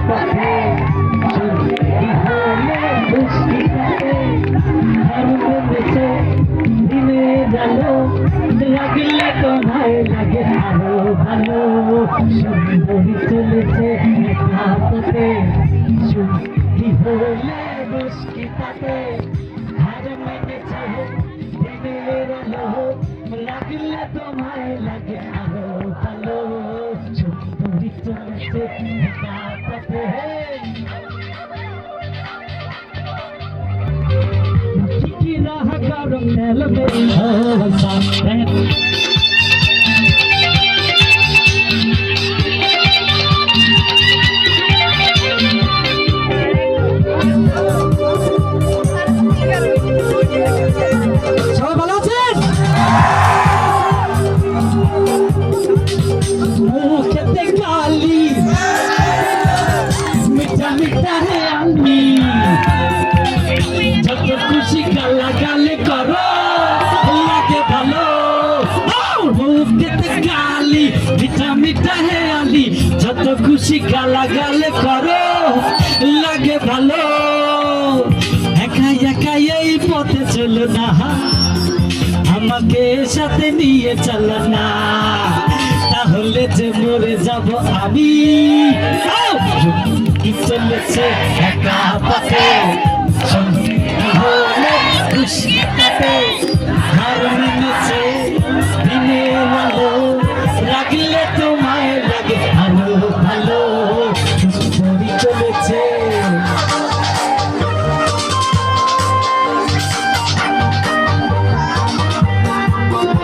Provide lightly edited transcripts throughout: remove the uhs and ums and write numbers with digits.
পথে কি হলে বৃষ্টি পথে দিনে গেল লাগলে তো ভাই লাগে আরো ভালো সুন্দরী চলেছে একা পথে কি হলে বৃষ্টি পথে হার মেনেছে দিনের আলো লাগলে তো ভাই লাগে আরো ভালো সুন্দরী চলেছে একা পথে কি রাহ গরম নেলবে যত খুশি গালাগালে করো লাগে ভালো একা একা এই পথে চলো না আমাকে সাথে নিয়ে চলো না তাহলে যে মরে যাব আমি কি চলেছে একা পথে খুশি পথে হার মেনেছে দিনের আলো লাগলে তোমায় লাগে ভালো ভালো সুন্দরী চলেছে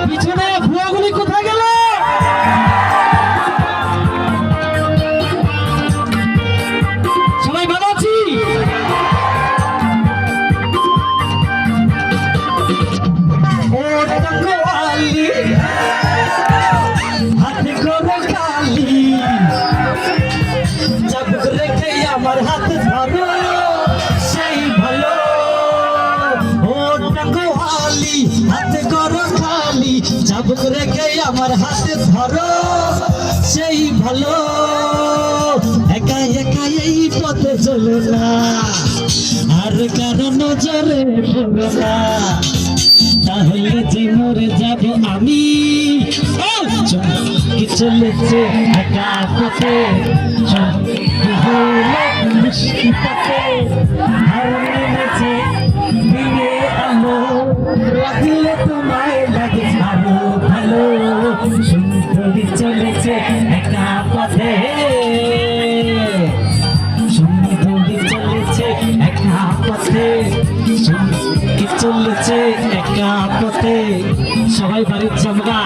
পিছনে ভুয়াগুলি কোথায় গেল সবাই ভালো আছি আমার হাত ধরো সেই ভালো ও টাকওয়ালি হাতে করো খালি চাবুক রেখে আমার হাতে ধরো সেই ভালো একা একা এই পথে চলো না আর কারো নজরে পড়ো না তাহলে যে মরে যাব আমি কি চলেছে একা পথে বৃষ্টি পথে হার মেনেছে দিনে আলো লাগলে তোমায় লাগে ভালো ভালো সুন্দরী চলেছে একা পথে সুন্দরী চলেছে একা পথে কি চলেছে একা পথে সবাই বাড়ির চামড়া